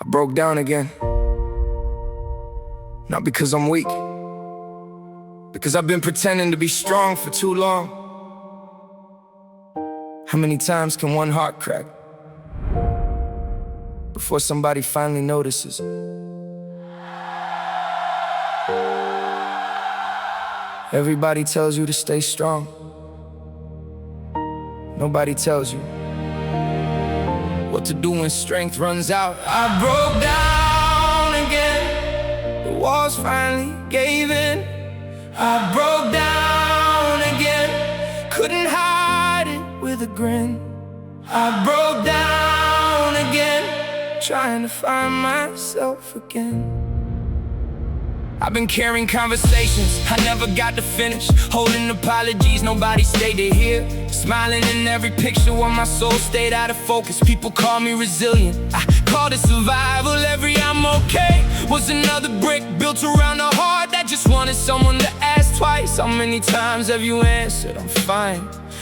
I broke down again. Not because I'm weak, because I've been pretending to be strong for too long. How many times can one heart crack before somebody finally notices? Everybody tells you to stay strong. Nobody tells you what to do when strength runs out. I broke down again. The walls finally gave in. I broke down again. Couldn't hide it with a grin. I broke down again, trying to find myself again. I've been carrying conversations I never got to finish, holding apologies nobody stayed to hear, smiling in every picture while my soul stayed out of focus. People call me resilient, I called it survival. Every I'm okay was another brick built around a heart that just wanted someone to ask twice. How many times have you answered I'm fine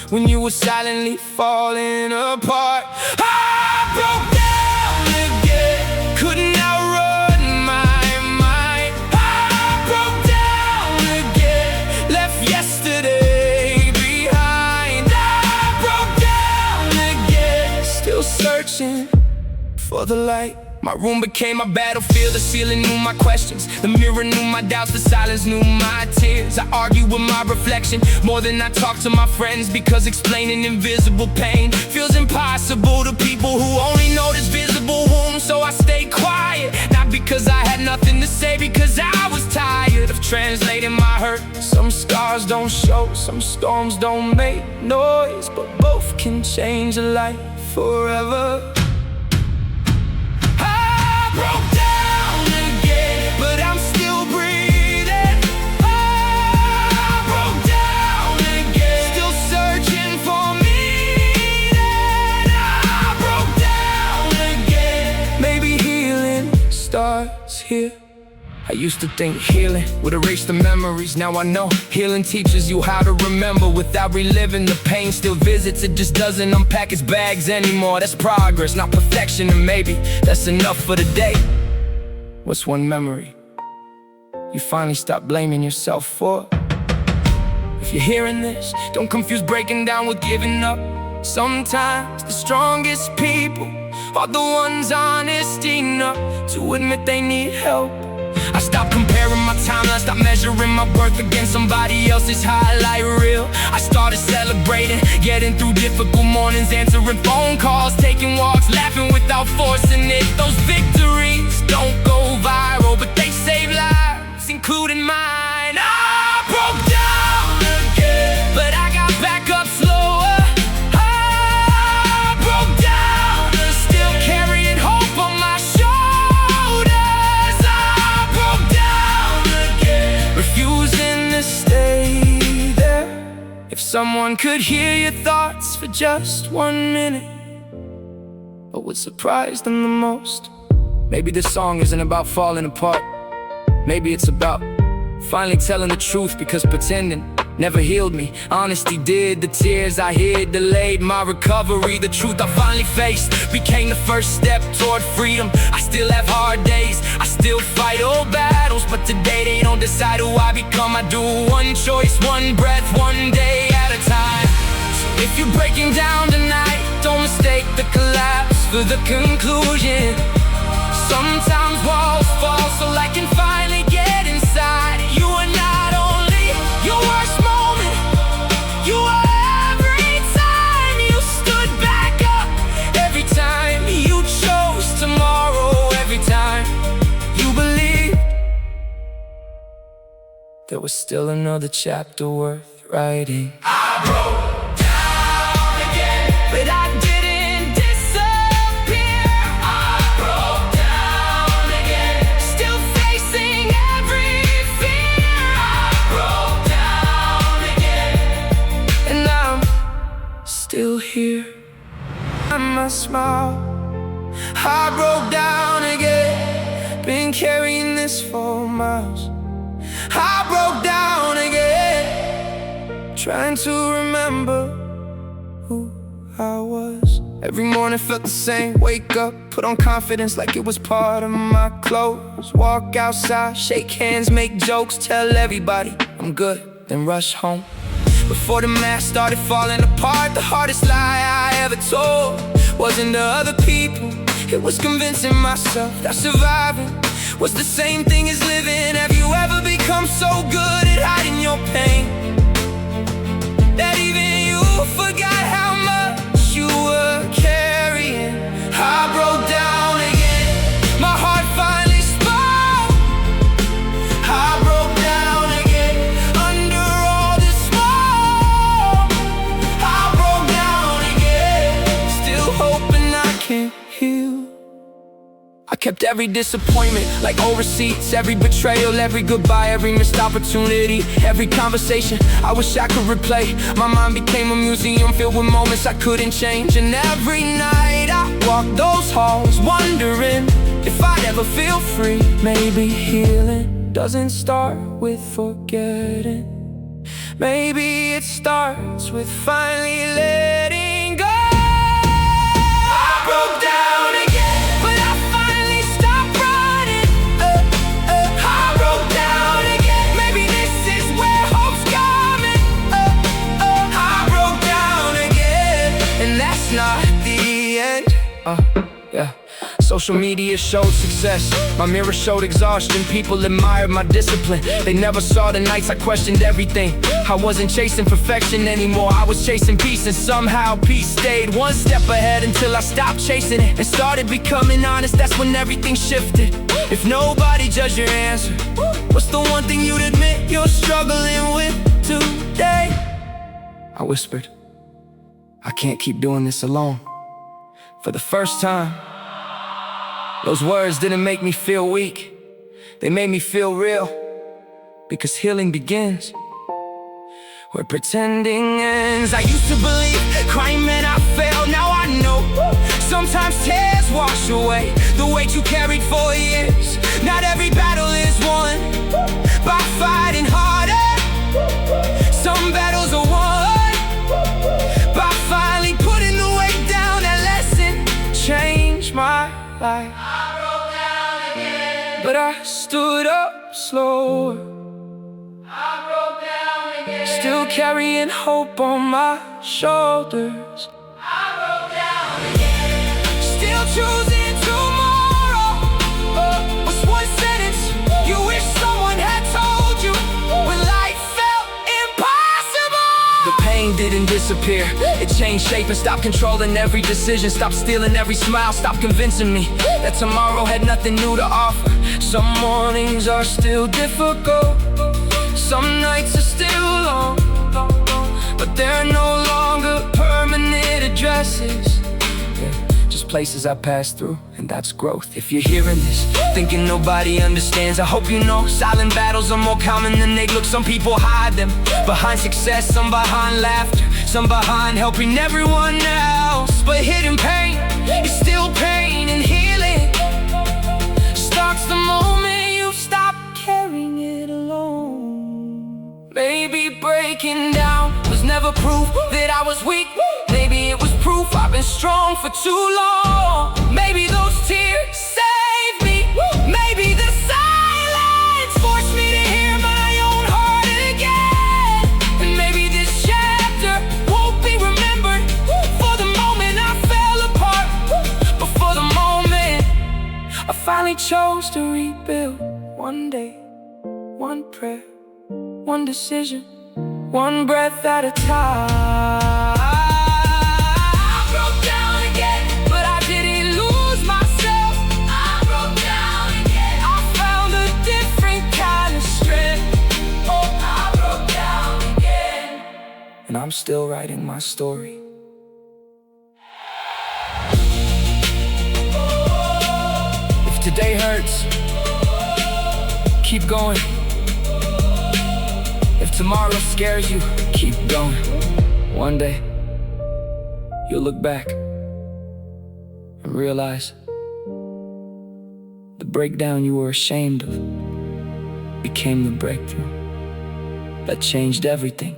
when you were silently falling apart? I broke down again, couldn't outrun my mind. I broke down again, left yesterday behind. I broke down again, still searching for the light. My room became my battlefield, the ceiling knew my questions, the mirror knew my doubts, the silence knew my tears. I argue with my reflection more than I talk to my friends, because explaining invisible pain feels impossible to people who only notice visible wounds. So I stayed quiet, not because I had nothing to say, because I was tired of translating my hurt. Some scars don't show, some storms don't make noise, but both can change a life forever. Broke down again, but I'm still breathing. I broke down again, still searching for meaning. I broke down again, maybe healing starts here. I used to think healing would erase the memories. Now I know healing teaches you how to remember without reliving. The pain still visits, it just doesn't unpack its bags anymore. That's progress, not perfection, and maybe that's enough for the day. What's one memory you finally stop blaming yourself for? If you're hearing this, don't confuse breaking down with giving up. Sometimes the strongest people are the ones honest enough to admit they need help. I stopped comparing my timeline, stopped measuring my worth against somebody else's highlight reel. I started celebrating, getting through difficult mornings, answering phone calls, taking walks, laughing without forcing it. Those victories don't go viral, but they save lives, including mine. I broke down again, but I got back up slower. I broke down, still carrying hope on my shoulders. Refusing to stay there. If someone could hear your thoughts for just 1 minute, what would surprise them the most? Maybe this song isn't about falling apart. Maybe it's about finally telling the truth, because pretending never healed me. Honesty did. The tears I hid delayed my recovery. The truth I finally faced became the first step toward freedom. I still have hard days, I still fight old battles, but today they don't decide who I become. I do one choice, one breath, one day at a time. So if you're breaking down tonight, don't mistake the collapse for the conclusion. Sometimes walls fall so light can finally get inside. You are not only your worst moment, you are every time you stood back up, every time you chose tomorrow, every time you believed there was still another chapter worth writing. I broke down again, but I didn't disappear. I broke down again, still facing every fear. I broke down again, and I'm still here. I must smile. I broke down again, been carrying this for miles. I broke down again, trying to remember who I was. Every morning felt the same. Wake up, put on confidence like it was part of my clothes. Walk outside, shake hands, make jokes, tell everybody I'm good, then rush home. Before the mask started falling apart, the hardest lie I ever told wasn't to other people, it was convincing myself that surviving was the same thing as living. Have you ever become so good at hiding your pain that even you forgot how much you were carrying? I broke down again, my heart finally spoke. I broke down again, under all the smoke. I broke down again, still hoping I can heal. I kept every disappointment like old receipts, every betrayal, every goodbye, every missed opportunity, every conversation I wish I could replay. My mind became a museum filled with moments I couldn't change. And every night I walked those halls wondering if I'd ever feel free. Maybe healing doesn't start with forgetting. Maybe it starts with finally letting go. I broke down again, but I finally stopped running. I broke down again, maybe this is where hope's coming. I broke down again, and that's not the end. Yeah. Social media showed success, my mirror showed exhaustion. People admired my discipline, they never saw the nights I questioned everything. I wasn't chasing perfection anymore, I was chasing peace. And somehow peace stayed one step ahead until I stopped chasing it and started becoming honest. That's when everything shifted. If nobody judged your answer, what's the one thing you'd admit you're struggling with today? I whispered, I can't keep doing this alone. For the first time, those words didn't make me feel weak, they made me feel real. Because healing begins where pretending ends. I used to believe crying meant I failed, now I know sometimes tears wash away the weight you carried for years. Not every battle is won by fighting harder, some battles are won by finally putting the weight down. That lesson changed my life, but I stood up slower. I broke down again, still carrying hope on my shoulders. I broke down again, still choosing tomorrow. What's one sentence you wish someone had told you when life felt impossible? The pain didn't disappear, it changed shape and stopped controlling every decision. Stopped stealing every smile, stopped convincing me that tomorrow had nothing new to offer. Some mornings are still difficult, some nights are still long, but they're no longer permanent addresses. Just places I passed through, and that's growth. If you're hearing this, thinking nobody understands, I hope you know silent battles are more common than they look. Some people hide them behind success, some behind laughter, some behind helping everyone else. But hidden pain is still pain, and healing starts the moment you stop carrying it alone. Maybe breaking down was never proof that I was weak. Maybe it was proof I've been strong for too long. Maybe those tears saved me. Maybe the silence forced me to hear my own heart again. And maybe this chapter won't be remembered for the moment I fell apart, but for the moment I finally chose to rebuild. One day, one prayer, one decision, one breath at a time. I broke down again, but I didn't lose myself. I broke down again, I found a different kind of strength. Oh, I broke down again, and I'm still writing my story. If today hurts, keep going. If tomorrow scares you, keep going. One day, you'll look back and realize the breakdown you were ashamed of became the breakthrough that changed everything.